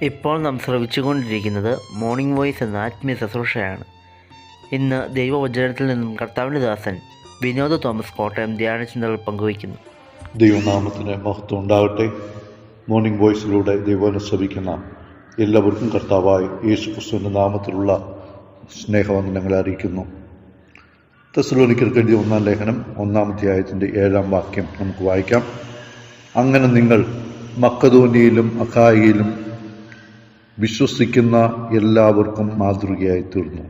ഇപ്പോൾ നാം ശ്രവിച്ചുകൊണ്ടിരിക്കുന്നത് morning voice എന്ന ആത്മീയ ശുശ്രൂഷയാണ്. ഇന്ന് ദൈവവചനത്തിൽ നിന്നും കർത്താവിൻ്റെ ദാസൻ വിനോദ് തോമസ് കോട്ടയം ധ്യാനചിന്തകൾ പങ്കുവയ്ക്കുന്നു. ദൈവനാമത്തിന് മഹത്വം ഉണ്ടാകട്ടെ. മോർണിംഗ് വോയിസിലൂടെ ദൈവവചനം ശ്രവിക്കുന്ന എല്ലാവർക്കും കർത്താവായി യേശു ക്രിസ്തുവിൻ്റെ നാമത്തിലുള്ള സ്നേഹവന്ദനങ്ങളെ അറിയിക്കുന്നു. തെസ്സലോനിക്കർക്ക് എഴുതിയ 1-ാം ലേഖനം 1-ാം അധ്യായത്തിൻ്റെ 7-ാം വാക്യം നമുക്ക് വായിക്കാം. അങ്ങനെ നിങ്ങൾ മക്കദോന്യയിലും അഖായയിലും വിശ്വസിക്കുന്ന എല്ലാവർക്കും മാതൃകയായി തീർന്നു.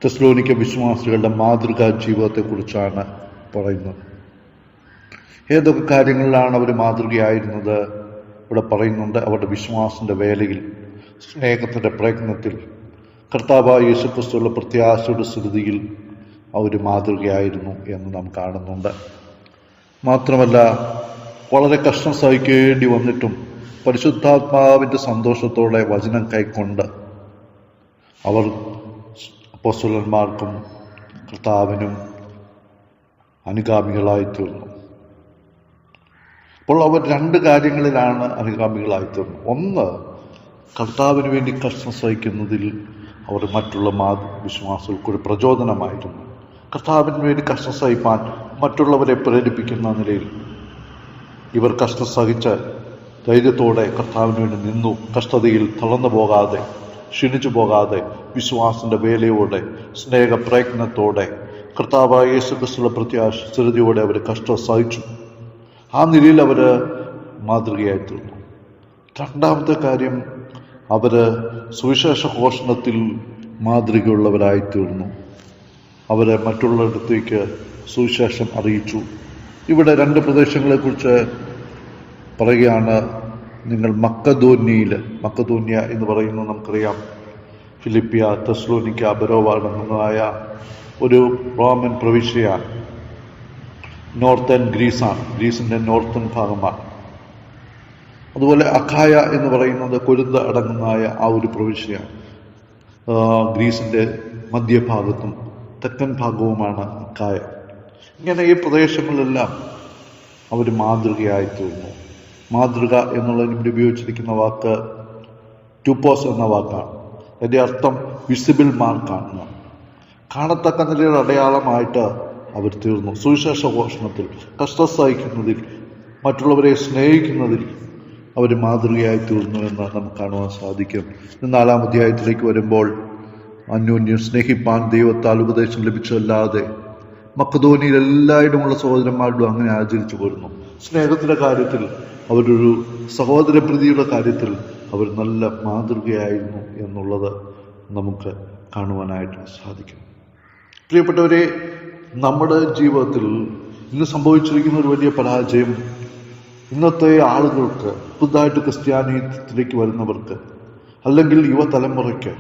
തെസ്സലോനിക്ക വിശ്വാസികളുടെ മാതൃകാ ജീവിതത്തെക്കുറിച്ചാണ് പറയുന്നത്. ഏതൊക്കെ കാര്യങ്ങളിലാണ് അവർ മാതൃകയായിരുന്നത് ഇവിടെ പറയുന്നുണ്ട്. അവരുടെ വിശ്വാസത്തിൻ്റെ വേലയിൽ, സ്നേഹത്തിൻ്റെ പ്രയത്നത്തിൽ, കർത്താവായ യേശുക്രിസ്തുവിന്റെ പ്രത്യാശയുടെ സ്ഥിതിയിൽ അവർ മാതൃകയായിരുന്നു എന്ന് നാം കാണുന്നുണ്ട്. മാത്രമല്ല, വളരെ കഷ്ടം സഹിക്കേണ്ടി വന്നിട്ടും പരിശുദ്ധാത്മാവിൻ്റെ സന്തോഷത്തോടെ വചനം കൈക്കൊണ്ട് അവർ അപ്പോസ്തലന്മാർക്കും കർത്താവിനും അനുഗാമികളായിത്തീർന്നു. അപ്പോൾ അവർ 2 കാര്യങ്ങളിലാണ് അനുഗാമികളായിത്തീർന്നു. ഒന്ന്, കർത്താവിന് വേണ്ടി കഷ്ടം സഹിക്കുന്നതിൽ അവർ മറ്റുള്ള വിശ്വാസികൾക്കൊരു പ്രചോദനമായിരുന്നു. കർത്താവിന് വേണ്ടി കഷ്ടം സഹിപ്പാൻ മറ്റുള്ളവരെ പ്രേരിപ്പിക്കുന്ന നിലയിൽ ഇവർ കഷ്ടം സഹിച്ച് ധൈര്യത്തോടെ കർത്താവിന് വേണ്ടി നിന്നു. കഷ്ടതയിൽ തളർന്നു പോകാതെ, ക്ഷീണിച്ചു പോകാതെ, വിശ്വാസത്തിന്റെ വേലയോടെ, സ്നേഹപ്രയത്നത്തോടെ, കർത്താവായ യേശുക്രിസ്തുവിന്റെ പ്രത്യാശ സ്ഥിരതയോടെ അവർ കഷ്ടം സഹിച്ചു. ആ നിലയിൽ അവർ മാതൃകയായിത്തീർന്നു. 2-ാമത്തെ കാര്യം, അവര് സുവിശേഷ ഘോഷണത്തിൽ മാതൃകയുള്ളവരായിത്തീർന്നു. അവരെ മറ്റുള്ളവരിടത്തേക്ക് സുവിശേഷം അറിയിച്ചു. ഇവിടെ 2 പ്രദേശങ്ങളെക്കുറിച്ച് പറയുകയാണ്. നിങ്ങൾ മക്കദോന്യ എന്ന് പറയുന്നത് നമുക്കറിയാം, ഫിലിപ്പിയ, തെസ്സലോനിക്ക, ബെരോവ അടങ്ങുന്നതായ ഒരു റോമൻ പ്രവിശ്യയാണ്. നോർത്തേൺ ഗ്രീസാണ്, ഗ്രീസിന്റെ നോർത്തേൺ ഭാഗമാണ്. അതുപോലെ അഖായ എന്ന് പറയുന്നത് കൊരിന്ത് അടങ്ങുന്നതായ ആ ഒരു പ്രവിശ്യയാണ്. ഗ്രീസിന്റെ മധ്യഭാഗത്തും തെക്കൻ ഭാഗവുമാണ് അഖായ. ഇങ്ങനെ ഈ പ്രദേശങ്ങളിലെല്ലാം അവർ മാതൃകയായിത്തീർന്നു. മാതൃക എന്നുള്ളതിന് ഇവിടെ ഉപയോഗിച്ചിരിക്കുന്ന വാക്ക് ടൂപ്പോസ് എന്ന വാക്കാണ്. അതിൻ്റെ അർത്ഥം വിസിബിൾ മാർക്കാണ്, കാണത്തക്ക നിലയുടെ അടയാളമായിട്ട് അവർ തീർന്നു. സുവിശേഷ ഘോഷണത്തിൽ, കഷ്ടം സഹിക്കുന്നതിൽ, മറ്റുള്ളവരെ സ്നേഹിക്കുന്നതിൽ അവർ മാതൃകയായി തീർന്നു എന്ന് നമുക്ക് കാണുവാൻ സാധിക്കും. 4-ാം അധ്യായത്തിലേക്ക് വരുമ്പോൾ, അന്യോന്യം സ്നേഹിപ്പാൻ ദൈവത്താൽ ഉപദേശം ലഭിച്ചല്ലാതെ മക്കദോനിയിൽ എല്ലായിടമുള്ള സഹോദരന്മാരോടും അങ്ങനെ ആചരിച്ചു പോരുന്നു. സ്നേഹത്തിന്റെ കാര്യത്തിൽ, അവരൊരു സഹോദരപ്രീതിയുടെ കാര്യത്തിൽ അവർ നല്ല മാതൃകയായിരുന്നു എന്നുള്ളത് നമുക്ക് കാണുവാനായിട്ട് സാധിക്കും. പ്രിയപ്പെട്ടവരെ, നമ്മുടെ ജീവിതത്തിൽ ഇന്ന് സംഭവിച്ചിരിക്കുന്ന ഒരു വലിയ പരാജയം, ഇന്നത്തെ ആളുകൾക്ക്, പുതുതായിട്ട് ക്രിസ്ത്യാനിയത്തിലേക്ക് വരുന്നവർക്ക്, അല്ലെങ്കിൽ യുവതലമുറയ്ക്ക്,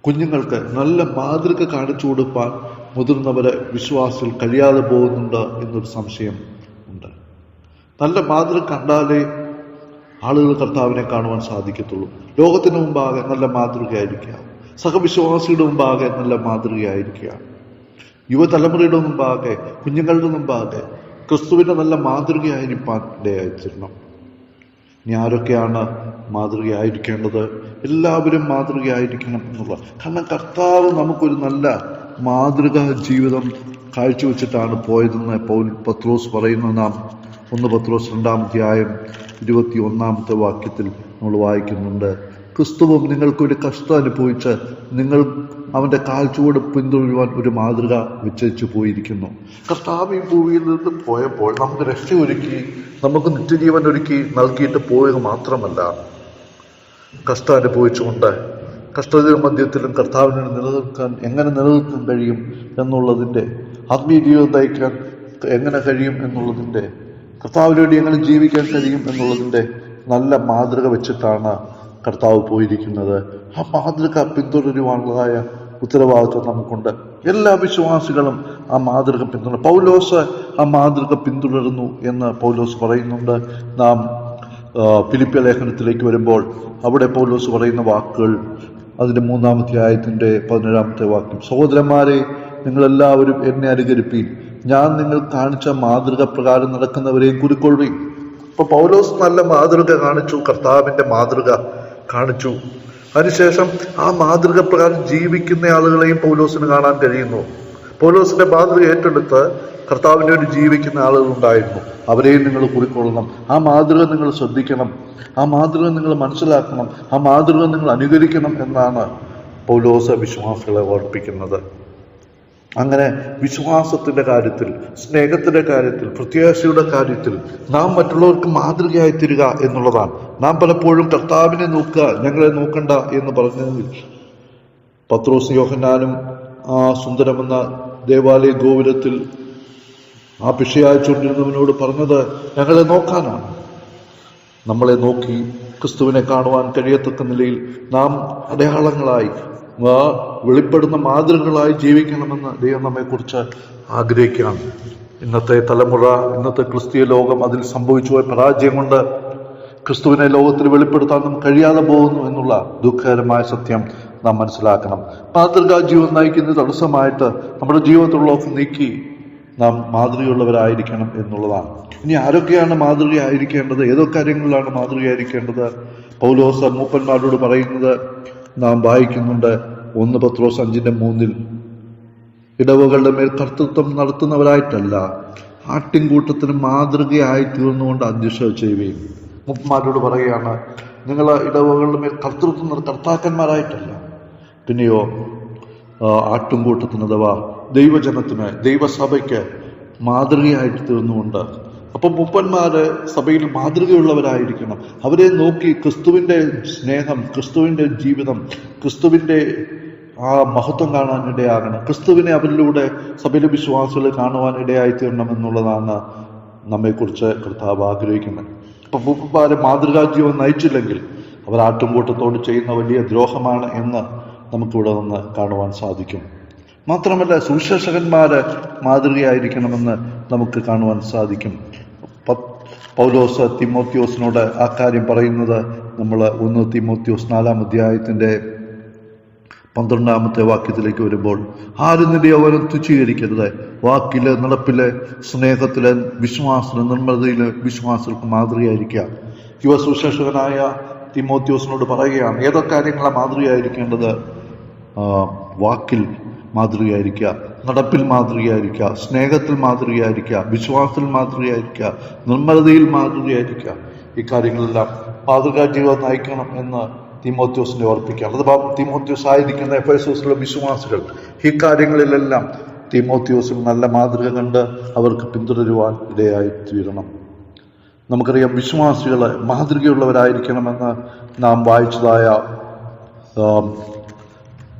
കുഞ്ഞുങ്ങൾക്ക് നല്ല മാതൃക കാണിച്ചു കൊടുക്കാൻ മുതിർന്നവരെ വിശ്വാസികൾ കഴിയാതെ പോകുന്നുണ്ട് എന്നൊരു സംശയം ഉണ്ട്. നല്ല മാതൃക കണ്ടാലേ ആളുകൾ കർത്താവിനെ കാണുവാൻ സാധിക്കത്തുള്ളൂ. ലോകത്തിന് മുമ്പാകെ നല്ല മാതൃകയായിരിക്കുക, സഹവിശ്വാസിയുടെ മുമ്പാകെ നല്ല മാതൃകയായിരിക്കുക, യുവതലമുറയുടെ മുമ്പാകെ, കുഞ്ഞുങ്ങളുടെ മുമ്പാകെ ക്രിസ്തുവിന്റെ നല്ല മാതൃകയായിരിക്കാൻ ഇടയായിത്തീരണം. ഇനി ആരൊക്കെയാണ് മാതൃകയായിരിക്കേണ്ടത്? എല്ലാവരും മാതൃകയായിരിക്കണം എന്നുള്ള, കാരണം കർത്താവ് നമുക്കൊരു നല്ല മാതൃകാ ജീവിതം കാഴ്ചവെച്ചിട്ടാണ് പോയതെന്ന് പത്രോസ് പറയുന്ന നാം 1 പത്രോസ് 2-ാം അധ്യായം 21-ാമത്തെ വാക്യത്തിൽ നമ്മൾ വായിക്കുന്നുണ്ട്. ക്രിസ്തുവും നിങ്ങൾക്കൊരു കഷ്ടം അനുഭവിച്ച് നിങ്ങൾ അവന്റെ കാൽച്ചുവട് പിന്തുടരുവാൻ ഒരു മാതൃക വിച്ഛേദിച്ചു പോയിരിക്കുന്നു. കർത്താവ് ഈ ഭൂമിയിൽ നിന്ന് പോയപ്പോൾ നമുക്ക് രക്ഷ ഒരുക്കി, നമുക്ക് നിത്യജീവൻ ഒരുക്കി നൽകിയിട്ട് പോവുക മാത്രമല്ല, കഷ്ടം അനുഭവിച്ചുകൊണ്ട് കഷ്ടതയുടെ മധ്യത്തിലും കർത്താവിനെ എങ്ങനെ നിലനിൽക്കാൻ കഴിയും എന്നുള്ളതിൻ്റെ, ആത്മീയ ജീവിതം നയിക്കാൻ എങ്ങനെ കഴിയും എന്നുള്ളതിൻ്റെ, കർത്താവിന് വേണ്ടി എങ്ങനെ ജീവിക്കാൻ കഴിയും എന്നുള്ളതിൻ്റെ നല്ല മാതൃക വെച്ചിട്ടാണ് കർത്താവ് പോയിരിക്കുന്നത്. ആ മാതൃക പിന്തുടരുവാനുള്ളതായ ഉത്തരവാദിത്വം നമുക്കുണ്ട്. എല്ലാ വിശ്വാസികളും ആ മാതൃക പിന്തുടരും. പൗലോസ് ആ മാതൃക പിന്തുടരുന്നു എന്ന് പൗലോസ് പറയുന്നുണ്ട്. നാം ഫിലിപ്പിയ ലേഖനത്തിലേക്ക് വരുമ്പോൾ അവിടെ പൗലോസ് പറയുന്ന വാക്കുകൾ, അതിന്റെ 3-ാം അധ്യായത്തിന്റെ 17-ാമത്തെ വാക്യം, സഹോദരന്മാരെ, നിങ്ങളെല്ലാവരും എന്നെ അനുകരിപ്പീൻ, ഞാൻ നിങ്ങൾ കാണിച്ച മാതൃക പ്രകാരം നടക്കുന്നവരെയും കുരുക്കൊള്ളുകയും ഇപ്പൊ പൗലോസ് നല്ല മാതൃക കാണിച്ചു, കർത്താവിന്റെ മാതൃക കാണിച്ചു. അതിനുശേഷം ആ മാതൃക പ്രകാരം ജീവിക്കുന്ന ആളുകളെയും പൗലോസിന് കാണാൻ കഴിയുന്നു. പൗലോസിന്റെ മാതൃക ഏറ്റെടുത്ത് കർത്താവിന് വേണ്ടി ജീവിക്കുന്ന ആളുകൾ ഉണ്ടായിരുന്നു. അവരെയും നിങ്ങൾ കുറിക്കൊള്ളണം. ആ മാതൃക നിങ്ങൾ ശ്രദ്ധിക്കണം, ആ മാതൃക നിങ്ങൾ മനസ്സിലാക്കണം, ആ മാതൃക നിങ്ങൾ അനുകരിക്കണം എന്നാണ് പൗലോസ് വിശ്വാസികളെ ഓർപ്പിക്കുന്നത്. അങ്ങനെ വിശ്വാസത്തിന്റെ കാര്യത്തിൽ, സ്നേഹത്തിന്റെ കാര്യത്തിൽ, പ്രത്യാശയുടെ കാര്യത്തിൽ നാം മറ്റുള്ളവർക്ക് മാതൃകയായി തീരുക എന്നുള്ളതാണ്. നാം പലപ്പോഴും കർത്താവിനെ നോക്കുക, ഞങ്ങളെ നോക്കണ്ട എന്ന് പറഞ്ഞതിൽ പത്രോസ് യോഹന്നാനും ആ സുന്ദരമെന്ന ദേവാലയ ഗോപുരത്തിൽ ആ ഭിക്ഷയച്ചുകൊണ്ടിരുന്നവനോട് പറഞ്ഞത് ഞങ്ങളെ നോക്കാനാണ്. നമ്മളെ നോക്കി ക്രിസ്തുവിനെ കാണുവാൻ കഴിയത്തക്ക നിലയിൽ നാം അടയാളങ്ങളായി, വെളിപ്പെടുന്ന മാതൃകകളായി ജീവിക്കണമെന്ന് ദൈവം നമ്മെക്കുറിച്ച് ആഗ്രഹിക്കുകയാണ്. ഇന്നത്തെ തലമുറ, ഇന്നത്തെ ക്രിസ്തീയ ലോകം അതിൽ സംഭവിച്ചു പോയ പരാജയം കൊണ്ട് ക്രിസ്തുവിനെ ലോകത്തിൽ വെളിപ്പെടുത്താൻ നമുക്ക് കഴിയാതെ പോകുന്നു എന്നുള്ള ദുഃഖകരമായ സത്യം നാം മനസ്സിലാക്കണം. മാതൃകാ ജീവൻ നയിക്കുന്ന തടസ്സമായിട്ട് നമ്മുടെ ജീവിതത്തിലുള്ളതൊക്കെ നീക്കി നാം മാതൃകയുള്ളവരായിരിക്കണം എന്നുള്ളതാണ്. ഇനി ആരൊക്കെയാണ് മാതൃകയായിരിക്കേണ്ടത്? ഏതൊക്കെ കാര്യങ്ങളിലാണ് മാതൃകയായിരിക്കേണ്ടത്? പൗലോസ് മൂപ്പന്മാരോട് പറയുന്നത് നാം വായിക്കുന്നുണ്ട്. 1 പത്രോസ് 5:3 ഇടവകളുടെ മേൽ കർത്തൃത്വം നടത്തുന്നവരായിട്ടല്ല, ആട്ടിൻകൂട്ടത്തിന് മാതൃകയായി തീർന്നുകൊണ്ട് അധ്യക്ഷ ചെയ്യുകയും. മൂപ്പന്മാരോട് പറയുകയാണ്, നിങ്ങൾ ഇടവകളുടെ മേൽ കർത്താക്കന്മാരായിട്ടല്ല, പിന്നെയോ ആട്ടിൻകൂട്ടത്തിന് അഥവാ ദൈവജനത്തിന്, ദൈവസഭയ്ക്ക് മാതൃകയായിട്ട് തീർന്നുകൊണ്ട്. അപ്പം മൂപ്പന്മാര് സഭയിൽ മാതൃകയുള്ളവരായിരിക്കണം. അവരെ നോക്കി ക്രിസ്തുവിന്റെ സ്നേഹം, ക്രിസ്തുവിന്റെ ജീവിതം, ക്രിസ്തുവിന്റെ ആ മഹത്വം കാണാൻ ഇടയാകണം. ക്രിസ്തുവിനെ അവരിലൂടെ സഭയിലെ വിശ്വാസികൾ കാണുവാൻ ഇടയായി തീരണം എന്നുള്ളതാണ് നമ്മെക്കുറിച്ച് കർത്താവ് ആഗ്രഹിക്കുന്നത്. അപ്പം മൂപ്പന്മാരെ മാതൃകാ ജീവൻ നയിച്ചില്ലെങ്കിൽ അവർ ആട്ടുംകൂട്ടത്തോട് ചെയ്യുന്ന വലിയ ദ്രോഹമാണ് എന്ന് നമുക്കിവിടെ നിന്ന് കാണുവാൻ സാധിക്കും. മാത്രമല്ല സുവിശേഷകന്മാര് മാതൃകയായിരിക്കണമെന്ന് നമുക്ക് കാണുവാൻ സാധിക്കും. പൗലോസ് തിമോത്തിയോസിനോട് ആ കാര്യം പറയുന്നത് നമ്മൾ 1 തിമോത്തിയോസ് 4-ാം അധ്യായത്തിന്റെ 12-ാമത്തെ വാക്യത്തിലേക്ക് വരുമ്പോൾ, ആരും നിന്റെ യൗവനം തുച്ഛീകരിക്കരുത്, വാക്കില്, നടപ്പില്, സ്നേഹത്തില്, വിശ്വാസത്തില്, നിർമ്മലതയില് വിശ്വാസികൾക്ക് മാതൃകയായിരിക്കുക. യുവ സുവിശേഷകനായ തിമോത്തിയോസിനോട് പറയുകയാണ് ഏതൊക്കെ കാര്യങ്ങളാണ് മാതൃകയായിരിക്കേണ്ടത്. വാക്കിൽ മാതൃകയായിരിക്കുക, നടപ്പിൽ മാതൃകയായിരിക്കുക, സ്നേഹത്തിൽ മാതൃകയായിരിക്കുക, വിശ്വാസത്തിൽ മാതൃകയായിരിക്കുക, നിർമ്മലതയിൽ മാതൃകയായിരിക്കുക. ഈ കാര്യങ്ങളെല്ലാം മാതൃകാ ജീവിതം നയിക്കണം എന്ന് തിമോത്തിയോസിനെ ഓർപ്പിക്കുകയാണ്. അഥവാ തിമോത്തിയോസ് ആയിരിക്കുന്ന എഫെസോസിലെ വിശ്വാസികൾ ഈ കാര്യങ്ങളിലെല്ലാം തിമോത്തിയോസിൽ നല്ല മാതൃക കണ്ട് അവർക്ക് പിന്തുടരുവാൻ ഇടയായി തീരണം. നമുക്കറിയാം വിശ്വാസികൾ മാതൃകയുള്ളവരായിരിക്കണമെന്ന് നാം വായിച്ചതായ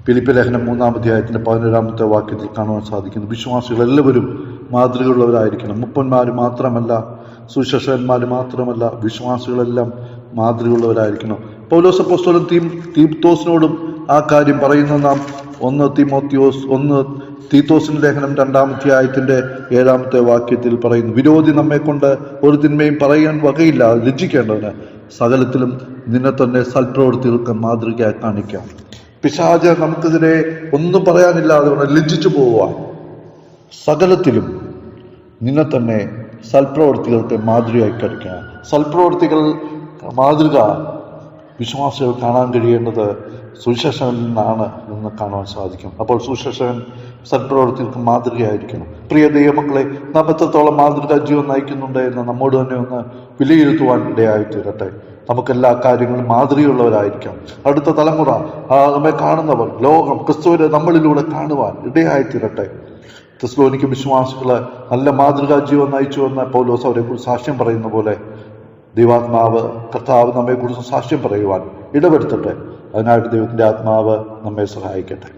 ഫിലിപ്പി ലേഖനം 3-ാം അധ്യായത്തിന്റെ 11-ാമത്തെ വാക്യത്തിൽ കാണുവാൻ സാധിക്കുന്നു. വിശ്വാസികൾ എല്ലാവരും മാതൃകയുള്ളവരായിരിക്കണം. മൂപ്പന്മാർ മാത്രമല്ല, സുവിശേഷകന്മാർ മാത്രമല്ല, വിശ്വാസികളെല്ലാം മാതൃകയുള്ളവരായിരിക്കണം. പൗലോസ് അപ്പോസ്തലൻ തീത്തോസിനോടും ആ കാര്യം പറയുന്ന നാം 1 തീത്തോസിന്റെ ലേഖനം 2-ാം അധ്യായത്തിന്റെ 7-ാമത്തെ വാക്യത്തിൽ പറയുന്നു, വിരോധി നമ്മെക്കൊണ്ട് ഒരു തിന്മയും പറയാൻ വകയില്ല, ലജ്ജിക്കേണ്ടതിന് സകലത്തിലും നിന്നെ തന്നെ സൽപ്രവൃത്തികൾക്ക് മാതൃകയായി കാണിക്കാം. പിശാച് നമുക്കെതിരെ ഒന്നും പറയാനില്ലാതെ ലജ്ജിച്ചു പോവാൻ, സകലത്തിലും നിന്നെ തന്നെ സൽപ്രവൃത്തികൾക്ക് മാതൃകയായി കാണിക്കുക. സൽപ്രവൃത്തികൾ മാതൃക വിശ്വാസികൾ കാണാൻ കഴിയേണ്ടത് സുവിശേഷകനിൽ നിന്നാണ് എന്ന് കാണുവാൻ സാധിക്കും. അപ്പോൾ സുവിശേഷകൻ സൽപ്രവൃത്തികൾക്ക് മാതൃകയായിരിക്കണം. പ്രിയ ദൈവമക്കളെ, നാം എത്രത്തോളം മാതൃകാ ജീവൻ നയിക്കുന്നുണ്ട് എന്ന് നമ്മോട് തന്നെ ഒന്ന് വിലയിരുത്തുവാൻ ഇടയായി തീരട്ടെ. നമുക്കെല്ലാ കാര്യങ്ങളും മാതൃകയുള്ളവരായിരിക്കാം. അടുത്ത തലമുറ, നമ്മെ കാണുന്നവർ, ലോകം ക്രിസ്തുവിനെ നമ്മളിലൂടെ കാണുവാൻ ഇടയായി തീരട്ടെ. തെസ്സലോനിക്ക വിശ്വാസികള് നല്ല മാതൃകാ ജീവൻ നയിച്ചു എന്ന് പൗലോസ് അവരെ കുറിച്ച് സാക്ഷ്യം പറയുന്ന പോലെ ദൈവാത്മാവ്, കർത്താവ് നമ്മെക്കുറിച്ച് സാക്ഷ്യം പറയുവാൻ ഇടവരുത്തട്ടെ. അതിനായിട്ട് ദൈവത്തിന്റെ ആത്മാവ് നമ്മെ സഹായിക്കട്ടെ.